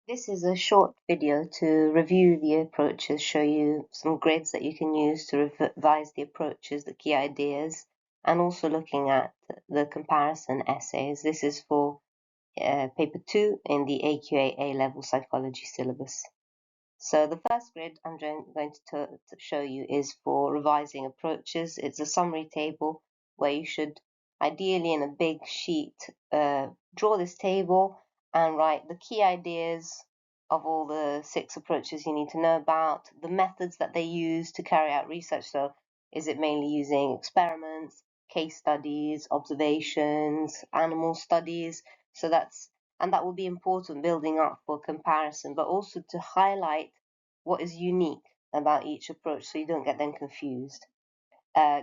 This is a short video to review the approaches, show you some grids that you can use to revise the approaches, the key ideas, and also looking at the comparison essays. This is for paper 2 in the AQA A-level psychology syllabus. So the first grid I'm going to show you is for revising approaches. It's a summary table where you should, ideally in a big sheet, draw this table and write the key ideas of all the 6 approaches you need to know about, the methods that they use to carry out research. So is it mainly using experiments, case studies, observations, animal studies? So that will be important building up for comparison, but also to highlight what is unique about each approach so you don't get them confused.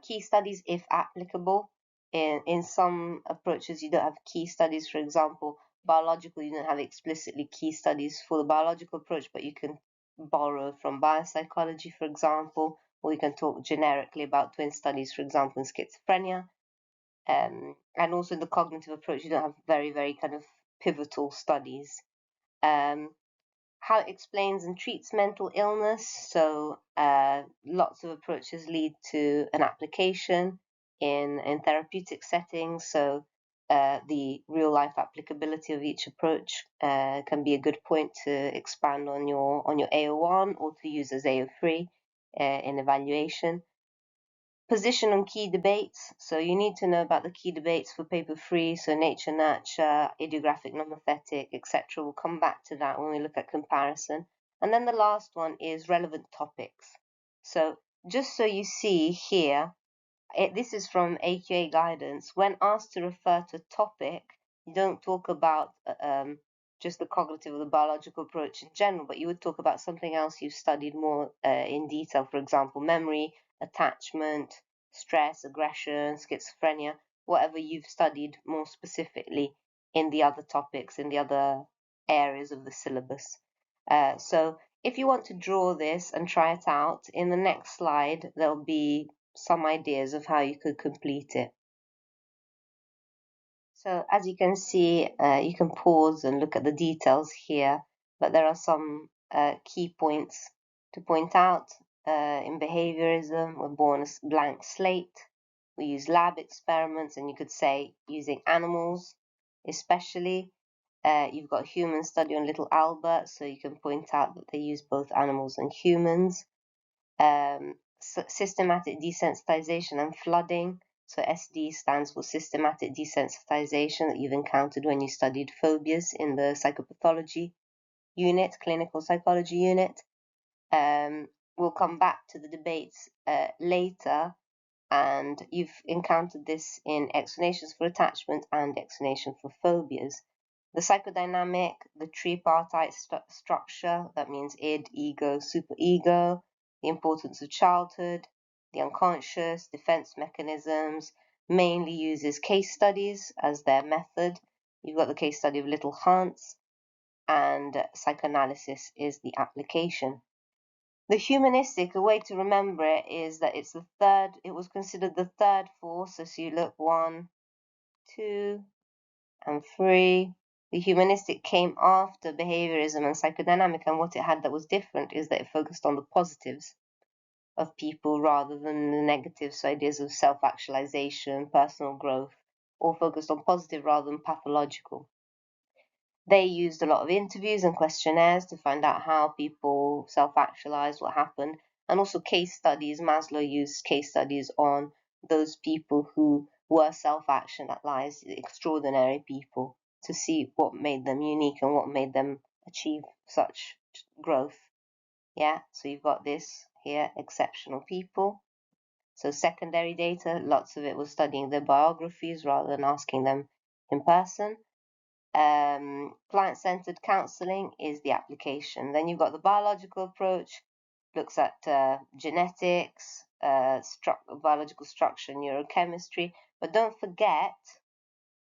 Key studies if applicable. In some approaches you don't have key studies. For example, biological, you don't have explicitly key studies for the biological approach, but you can borrow from biopsychology, for example, or you can talk generically about twin studies, for example, in schizophrenia. And also in the cognitive approach, you don't have very kind of pivotal studies. How it explains and treats mental illness. So lots of approaches lead to an application in therapeutic settings. So the real life applicability of each approach can be a good point to expand on your AO1 or to use as AO3 in evaluation. Position on key debates. So you need to know about the key debates for paper 3, so nature, nurture, idiographic, non-pathetic, etc. We'll come back to that when we look at comparison. And then the last one is relevant topics. So just so you see here, this is from AQA guidance. When asked to refer to a topic, you don't talk about just the cognitive or the biological approach in general, but you would talk about something else you've studied more in detail. For example, memory, attachment, stress, aggression, schizophrenia, whatever you've studied more specifically in the other topics, in the other areas of the syllabus. So if you want to draw this and try it out, in the next slide, there'll be some ideas of how you could complete it. So as you can see, you can pause and look at the details here, but there are some key points to point out. In behaviorism, we're born a blank slate. We use lab experiments, and you could say using animals, especially. You've got human study on little Albert, so you can point out that they use both animals and humans. Systematic desensitization and flooding. So SD stands for systematic desensitization that you've encountered when you studied phobias in the psychopathology unit, clinical psychology unit. We'll come back to the debates later, and you've encountered this in explanations for attachment and explanation for phobias. The psychodynamic, the tripartite structure, that means id, ego, superego, the importance of childhood, the unconscious, defense mechanisms, mainly uses case studies as their method. You've got the case study of Little Hans, and psychoanalysis is the application. The humanistic, a way to remember it is that it's the third, it was considered the third force. So you look 1, 2, and 3. The humanistic came after behaviorism and psychodynamic, and what it had that was different is that it focused on the positives of people rather than the negatives, so ideas of self-actualization, personal growth, or focused on positive rather than pathological. They used a lot of interviews and questionnaires to find out how people self-actualized, what happened, and also case studies. Maslow used case studies on those people who were self-actualized, extraordinary people, to see what made them unique and what made them achieve such growth. Yeah, so you've got this here, exceptional people. So secondary data, lots of it was studying their biographies rather than asking them in person. Client-centered counseling is the application. Then you've got the biological approach, looks at genetics, biological structure, neurochemistry, but don't forget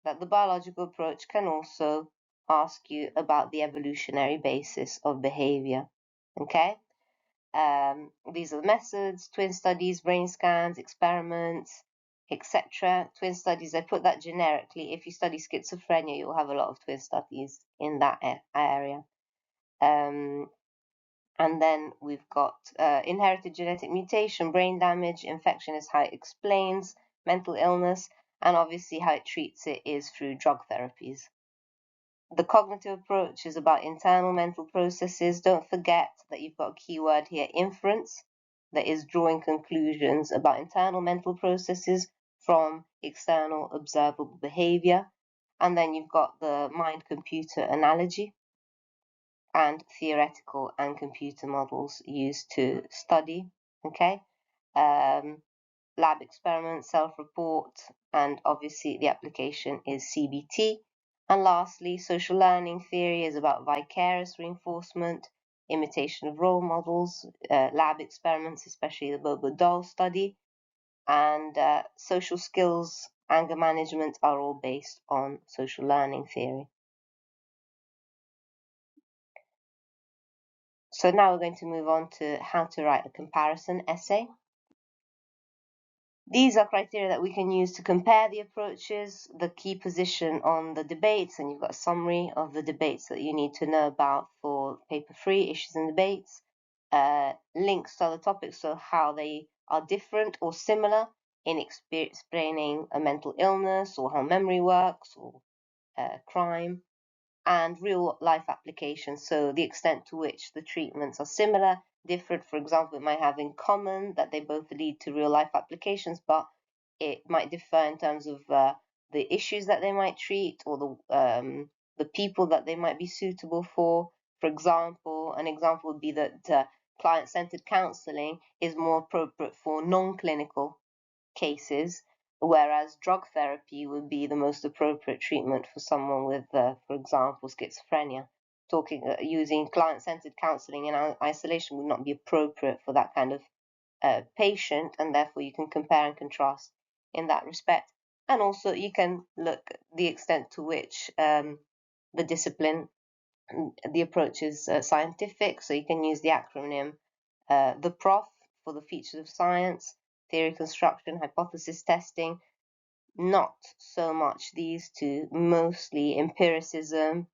that the biological approach can also ask you about the evolutionary basis of behavior. Okay? These are the methods, twin studies, brain scans, experiments, etc. Twin studies, I put that generically. If you study schizophrenia, you'll have a lot of twin studies in that area. And then we've got inherited genetic mutation, brain damage, infection is how it explains mental illness, and obviously how it treats it is through drug therapies. The cognitive approach is about internal mental processes. Don't forget that you've got a keyword here, inference, that is drawing conclusions about internal mental processes from external observable behavior. And then you've got the mind-computer analogy and theoretical and computer models used to study, okay? Lab experiment, self-report, and obviously the application is CBT. And lastly, social learning theory is about vicarious reinforcement, imitation of role models, lab experiments, especially the Bobo doll study, and social skills, anger management are all based on social learning theory. So now we're going to move on to how to write a comparison essay. These are criteria that we can use to compare the approaches, the key position on the debates, and you've got a summary of the debates that you need to know about for paper 3, issues and debates, links to other topics, so how they are different or similar in explaining a mental illness or how memory works or crime, and real life applications, so the extent to which the treatments are similar, different. For example, it might have in common that they both lead to real life applications, but it might differ in terms of the issues that they might treat or the people that they might be suitable for. For example, an example would be that client-centered counseling is more appropriate for non-clinical cases, whereas drug therapy would be the most appropriate treatment for someone with, for example, schizophrenia. Using client-centered counseling in isolation would not be appropriate for that kind of patient, and therefore you can compare and contrast in that respect. And also you can look at the extent to which the discipline, the approach is scientific, so you can use the acronym the PROF for the features of science, theory construction, hypothesis testing, not so much these two, mostly empiricism,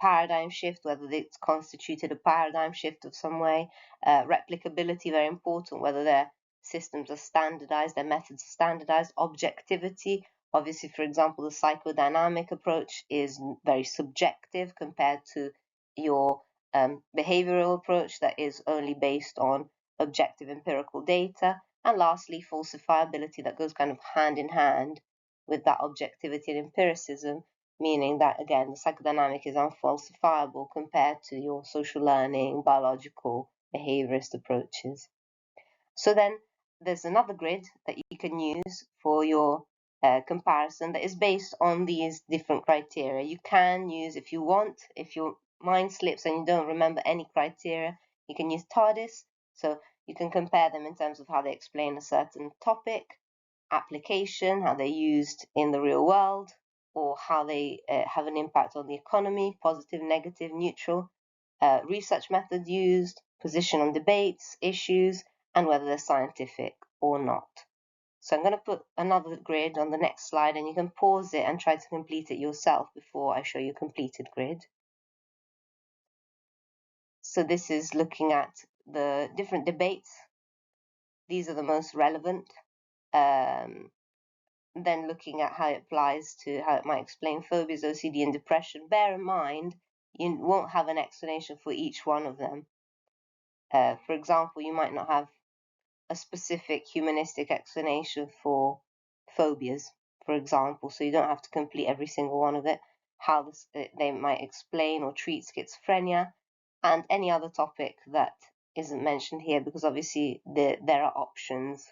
paradigm shift, whether it's constituted a paradigm shift of some way, replicability, very important, whether their systems are standardized, their methods are standardized, objectivity, obviously, for example, the psychodynamic approach is very subjective compared to your behavioral approach that is only based on objective empirical data, and lastly, falsifiability, that goes kind of hand in hand with that objectivity and empiricism, meaning that, again, the psychodynamic is unfalsifiable compared to your social learning, biological, behaviorist approaches. So then there's another grid that you can use for your comparison that is based on these different criteria. You can use, if you want, if your mind slips and you don't remember any criteria, you can use TARDIS. So you can compare them in terms of how they explain a certain topic, application, how they're used in the real world, or how they have an impact on the economy, positive, negative, neutral, research method used, position on debates, issues, and whether they're scientific or not. So I'm going to put another grid on the next slide, and you can pause it and try to complete it yourself before I show you a completed grid. So this is looking at the different debates. These are the most relevant. Then looking at how it applies to how it might explain phobias, OCD, and depression. Bear in mind, you won't have an explanation for each one of them. For example, you might not have a specific humanistic explanation for phobias, for example, so you don't have to complete every single one of it. How they might explain or treat schizophrenia and any other topic that isn't mentioned here, because obviously there are options,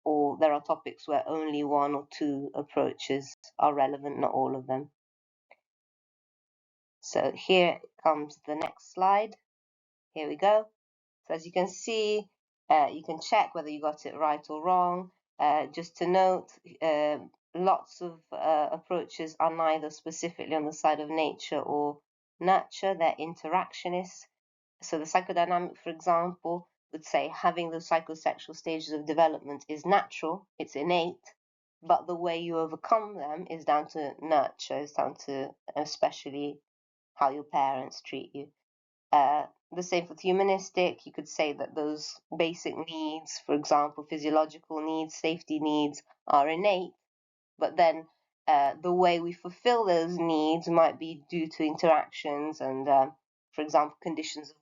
or there are topics where only one or two approaches are relevant, not all of them. So here comes the next slide. Here we go. So as you can see, you can check whether you got it right or wrong. Just to note, lots of approaches are neither specifically on the side of nature or nurture, they're interactionists. So the psychodynamic, for example, would say having those psychosexual stages of development is natural, it's innate, but the way you overcome them is down to nurture, it's down to especially how your parents treat you. The same with humanistic. You could say that those basic needs, for example, physiological needs, safety needs, are innate, but then the way we fulfill those needs might be due to interactions and, for example, conditions of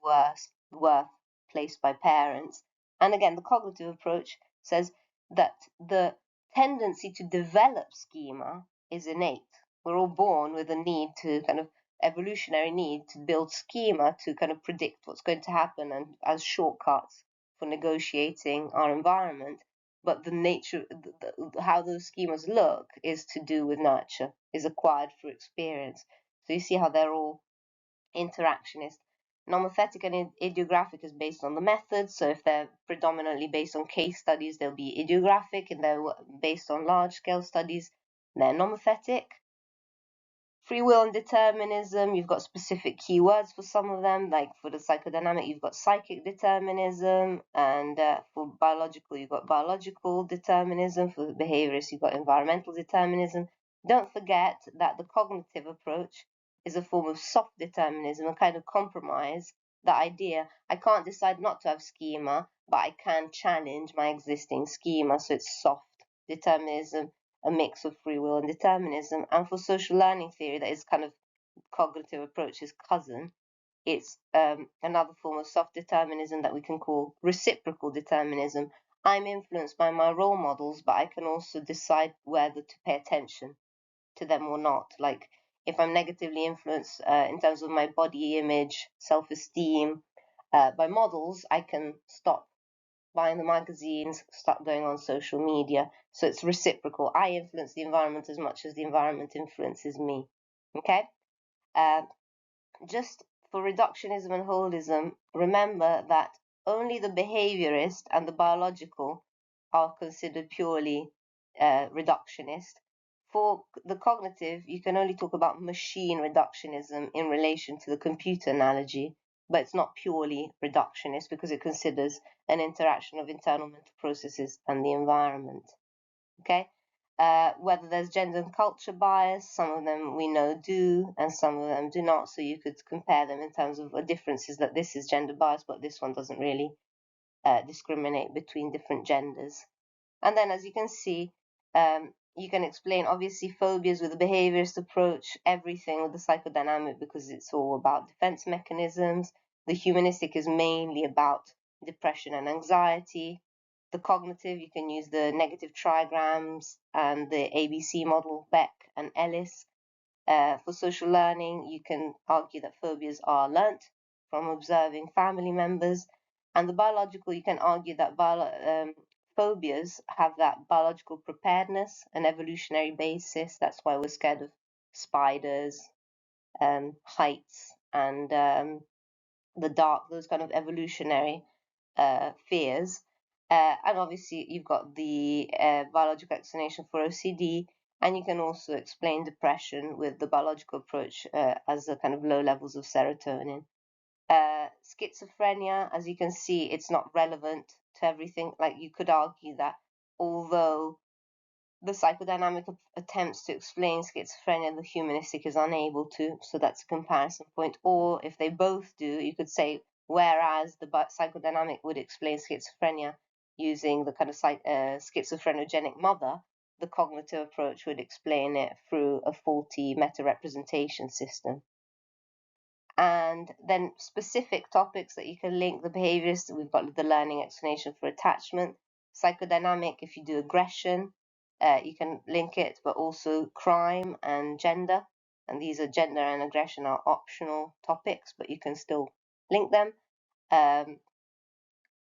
worth placed by parents. And again, the cognitive approach says that the tendency to develop schema is innate. We're all born with a need to kind of evolutionary need to build schema to kind of predict what's going to happen and as shortcuts for negotiating our environment. But the nature, how those schemas look, is to do with nurture, is acquired through experience. So you see how they're all interactionist. Nomothetic and idiographic is based on the methods. So if they're predominantly based on case studies, they'll be idiographic. If they're based on large-scale studies, they're nomothetic. Free will and determinism, you've got specific keywords for some of them, like for the psychodynamic, you've got psychic determinism, and for biological, you've got biological determinism, for behaviorists, you've got environmental determinism. Don't forget that the cognitive approach is a form of soft determinism, a kind of compromise. The idea, I can't decide not to have schema, but I can challenge my existing schema, so it's soft determinism, a mix of free will and determinism. And for social learning theory, that is kind of cognitive approach's cousin, it's another form of soft determinism that we can call reciprocal determinism. I'm influenced by my role models, but I can also decide whether to pay attention to them or not. Like if I'm negatively influenced in terms of my body image, self-esteem by models, I can stop buying the magazines, start going on social media. So it's reciprocal. I influence the environment as much as the environment influences me. Okay? Uh, just for reductionism and holism, remember that only the behaviorist and the biological are considered purely reductionist. For the cognitive, you can only talk about machine reductionism in relation to the computer analogy, but it's not purely reductionist because it considers an interaction of internal mental processes and the environment. Okay? Whether there's gender and culture bias, some of them we know do, and some of them do not. So you could compare them in terms of a difference is that this is gender bias, but this one doesn't really discriminate between different genders. And then, as you can see, you can explain obviously phobias with the behaviorist approach, everything with the psychodynamic because it's all about defense mechanisms. The humanistic is mainly about depression and anxiety. The cognitive, you can use the negative trigrams and the ABC model, Beck and Ellis. For social learning, you can argue that phobias are learnt from observing family members. And the biological, you can argue that phobias have that biological preparedness, an evolutionary basis. That's why we're scared of spiders, heights, and the dark, those kind of evolutionary fears. And obviously, you've got the biological explanation for OCD, and you can also explain depression with the biological approach as a kind of low levels of serotonin. Schizophrenia, as you can see, it's not relevant to everything. Like you could argue that although the psychodynamic attempts to explain schizophrenia, the humanistic is unable to, so that's a comparison point. Or if they both do, you could say, whereas the psychodynamic would explain schizophrenia using the kind of schizophrenogenic mother, the cognitive approach would explain it through a faulty meta-representation system. And then specific topics that you can link the behaviors, we've got the learning explanation for attachment, psychodynamic, if you do aggression, you can link it, but also crime and gender. And these are gender and aggression are optional topics, but you can still link them.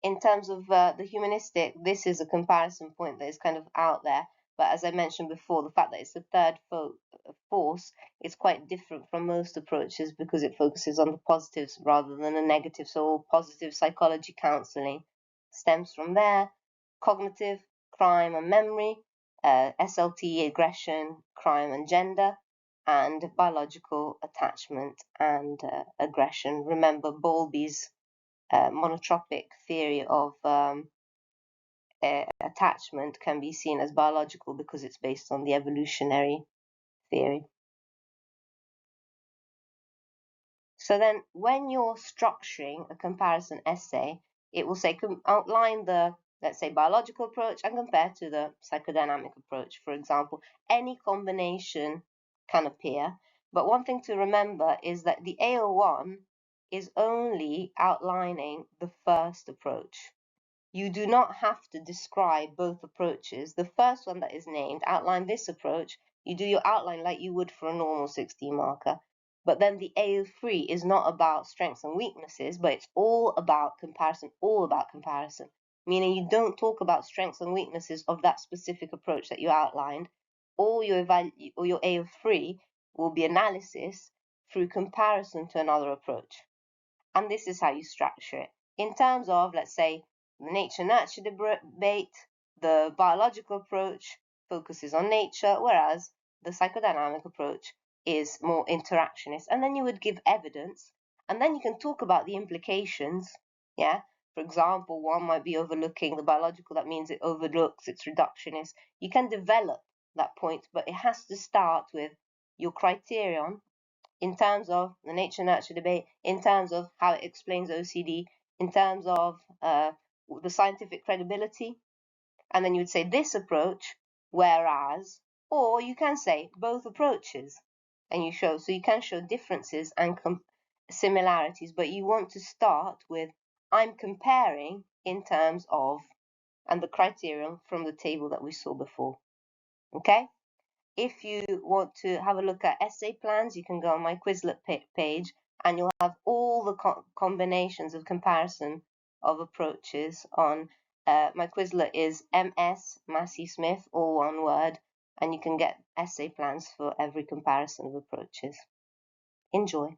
In terms of the humanistic, this is a comparison point that is kind of out there. But as I mentioned before, the fact that it's the third force is quite different from most approaches because it focuses on the positives rather than the negatives. So all positive psychology counseling stems from there. Cognitive, crime and memory, SLT, aggression, crime and gender, and biological attachment and aggression. Remember Bowlby's monotropic theory of attachment can be seen as biological because it's based on the evolutionary theory. So then when you're structuring a comparison essay, it will say outline the, let's say, biological approach and compare to the psychodynamic approach. For example, any combination can appear, but one thing to remember is that the AO1 is only outlining the first approach. You do not have to describe both approaches. The first one that is named, outline this approach, you do your outline like you would for a normal 16 marker. But then the AO3 is not about strengths and weaknesses, but it's all about comparison, meaning you don't talk about strengths and weaknesses of that specific approach that you outlined. All your AO3 will be analysis through comparison to another approach. And this is how you structure it. In terms of, let's say, the nature-nurture debate, the biological approach focuses on nature, whereas the psychodynamic approach is more interactionist. And then you would give evidence, and then you can talk about the implications. Yeah, for example, one might be overlooking the biological, that means it overlooks, it's reductionist. You can develop that point, but it has to start with your criterion in terms of the nature-nurture debate, in terms of how it explains OCD, in terms of the scientific credibility, and then you would say this approach, whereas, or you can say both approaches, and you show, so you can show differences and similarities, but you want to start with, I'm comparing in terms of, and the criterion from the table that we saw before, okay? If you want to have a look at essay plans, you can go on my Quizlet page and you'll have all the combinations of comparison of approaches on. My Quizlet is MS Massey-Smith, all one word, and you can get essay plans for every comparison of approaches. Enjoy.